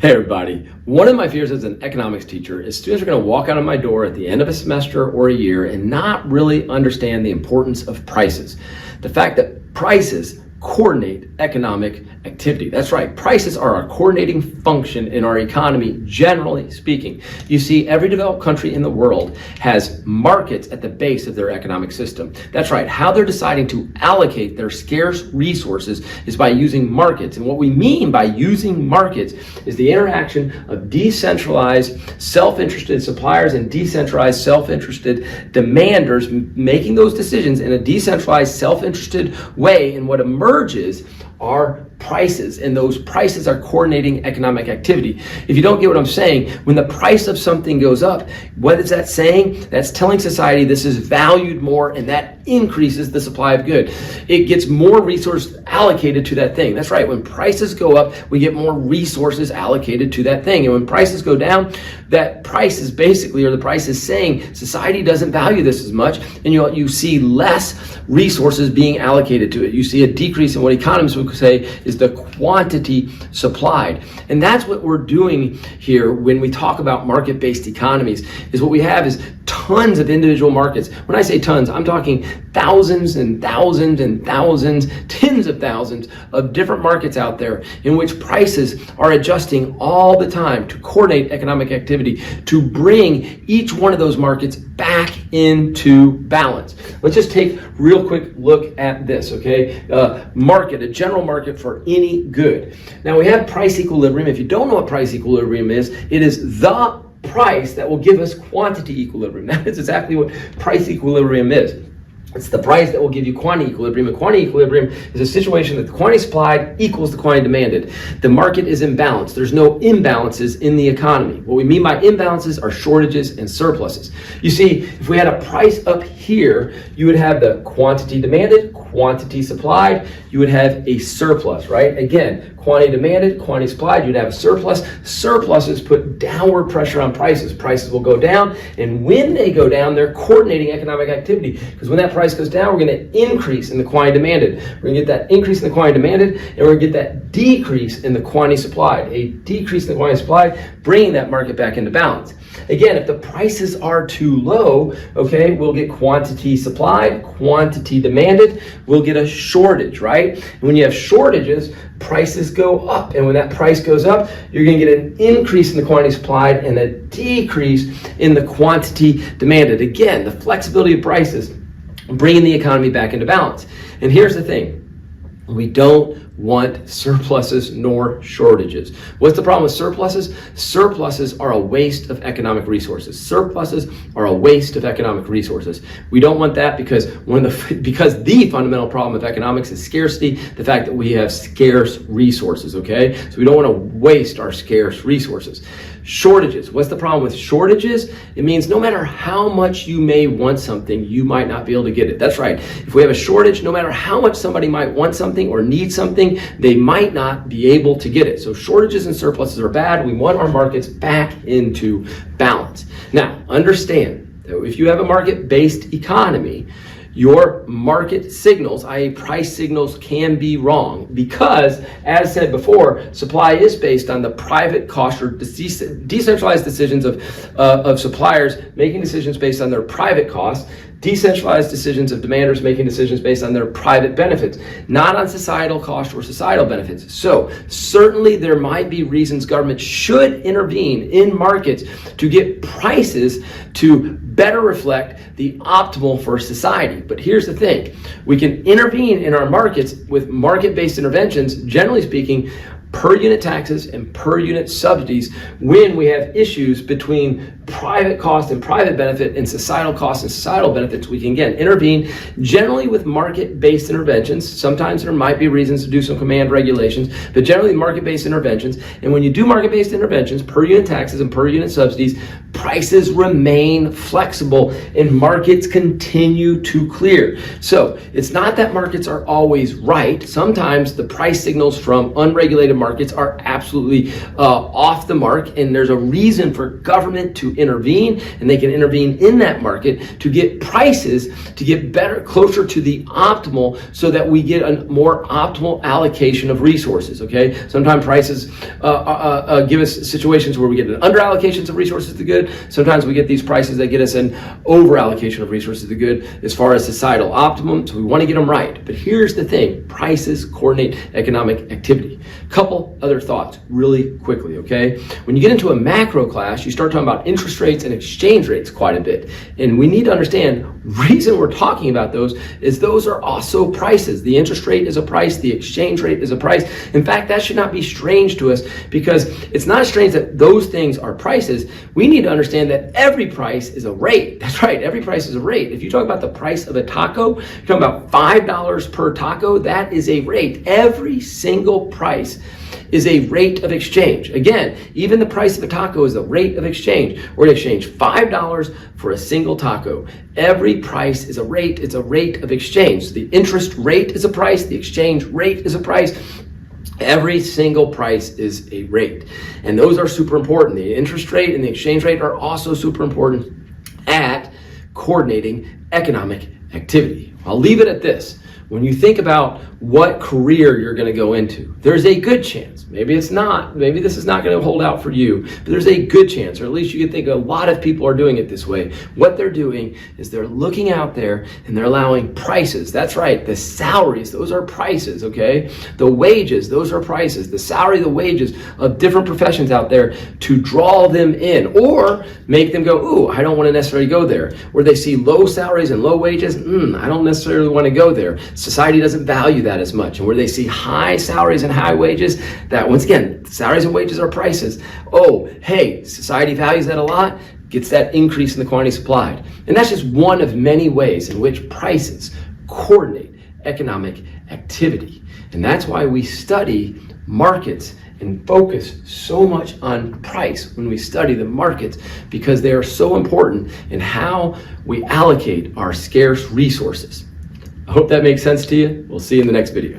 Hey everybody, one of my fears as an economics teacher is students are going to walk out of my door at the end of a semester or a year and not really understand the importance of prices. The fact that prices coordinate economic activity. That's right, prices are a coordinating function in our economy, generally speaking. You see, every developed country in the world has markets at the base of their economic system. That's right, how they're deciding to allocate their scarce resources is by using markets. And what we mean by using markets is the interaction of decentralized, self-interested suppliers and decentralized, self-interested demanders making those decisions in a decentralized, self-interested way. And what emerges are prices, and those prices are coordinating economic activity. If you don't get what I'm saying, when the price of something goes up, what is that saying? That's telling society this is valued more, and that increases the supply of good. It gets more resources allocated to that thing. That's right, when prices go up, we get more resources allocated to that thing. And when prices go down, that price is basically, or the price is saying, society doesn't value this as much, and you see less resources being allocated to it. You see a decrease in what economists would say is the quantity supplied. And that's what we're doing here when we talk about market-based economies, is what we have is tons of individual markets. When I say tons, I'm talking thousands and thousands and thousands, tens of thousands of different markets out there in which prices are adjusting all the time to coordinate economic activity, to bring each one of those markets back into balance. Let's just take a real quick look at this, okay? Market, a general market for any good. Now we have price equilibrium. If you don't know what price equilibrium is, it is the price that will give us quantity equilibrium. That is exactly what price equilibrium is. It's the price that will give you quantity equilibrium. And quantity equilibrium is a situation that the quantity supplied equals the quantity demanded. The market is imbalanced. There's no imbalances in the economy. What we mean by imbalances are shortages and surpluses. You see, if we had a price up here, you would have the quantity demanded, quantity supplied, you would have a surplus, right? Again, quantity demanded, quantity supplied, you'd have a surplus. Surpluses put downward pressure on prices. Prices will go down, and when they go down, they're coordinating economic activity, because when that price goes down, we're going to increase in the quantity demanded. We're going to get that increase in the quantity demanded, and we're going to get that decrease in the quantity supplied. A decrease in the quantity supplied, bringing that market back into balance. Again, if the prices are too low, okay, we'll get quantity supplied, quantity demanded, we'll get a shortage, right? And when you have shortages, prices go up. And when that price goes up, you're going to get an increase in the quantity supplied and a decrease in the quantity demanded. Again, the flexibility of prices, bringing the economy back into balance. And here's the thing. We don't want surpluses nor shortages. What's the problem with surpluses? Surpluses are a waste of economic resources. Surpluses are a waste of economic resources. We don't want that because the fundamental problem of economics is scarcity, the fact that we have scarce resources, okay? So we don't want to waste our scarce resources. Shortages. What's the problem with shortages? It means no matter how much you may want something, you might not be able to get it. That's right. If we have a shortage, no matter how much somebody might want something or need something, they might not be able to get it. So shortages and surpluses are bad. We want our markets back into balance. Now, understand that if you have a market-based economy, your market signals, i.e. price signals, can be wrong because, as said before, supply is based on the private cost or decentralized decisions of suppliers making decisions based on their private costs, decentralized decisions of demanders making decisions based on their private benefits, not on societal cost or societal benefits. So certainly there might be reasons government should intervene in markets to get prices to better reflect the optimal for society. But here's the thing. We can intervene in our markets with market-based interventions, generally speaking, per unit taxes and per unit subsidies when we have issues between private cost and private benefit and societal costs and societal benefits. We can again intervene generally with market-based interventions. Sometimes there might be reasons to do some command regulations, but generally market-based interventions. And when you do market-based interventions, per unit taxes and per unit subsidies, prices remain flexible and markets continue to clear. So it's not that markets are always right. Sometimes the price signals from unregulated markets are absolutely off the mark, and there's a reason for government to intervene, and they can intervene in that market to get prices to get better, closer to the optimal, so that we get a more optimal allocation of resources. Okay, sometimes prices give us situations where we get an under allocations of resources to good. Sometimes we get these prices that get us an over allocation of resources to good as far as societal optimum. So we want to get them right. But here's the thing: prices coordinate economic activity. Couple other thoughts really quickly. Okay, when you get into a macro class, you start talking about interest rates and exchange rates quite a bit, and we need to understand reason we're talking about those is those are also prices. The interest rate is a price, the exchange rate is a price. In fact, that should not be strange to us, because it's not strange that those things are prices. We need to understand that every price is a rate. That's right, every price is a rate. If you talk about the price of a taco, you're talking about $5 per taco, that is a rate. Every single price is a rate of exchange. Again, even the price of a taco is a rate of exchange. We're going to exchange $5 for a single taco. Every price is a rate. It's a rate of exchange. So the interest rate is a price. The exchange rate is a price. Every single price is a rate. And those are super important. The interest rate and the exchange rate are also super important at coordinating economic activity. I'll leave it at this. When you think about what career you're going to go into, there's a good chance, maybe it's not, maybe this is not going to hold out for you, but there's a good chance, or at least you can think a lot of people are doing it this way. What they're doing is they're looking out there and they're allowing prices. That's right, the salaries, those are prices, okay? The wages, those are prices. The salary, the wages of different professions out there to draw them in, or make them go, ooh, I don't want to necessarily go there. Where they see low salaries and low wages, I don't necessarily want to go there. Society doesn't value that as much. And where they see high salaries and high wages, that once again, salaries and wages are prices. Oh, hey, society values that a lot, gets that increase in the quantity supplied. And that's just one of many ways in which prices coordinate economic activity. And that's why we study markets and focus so much on price when we study the markets, because they are so important in how we allocate our scarce resources. I hope that makes sense to you. We'll see you in the next video.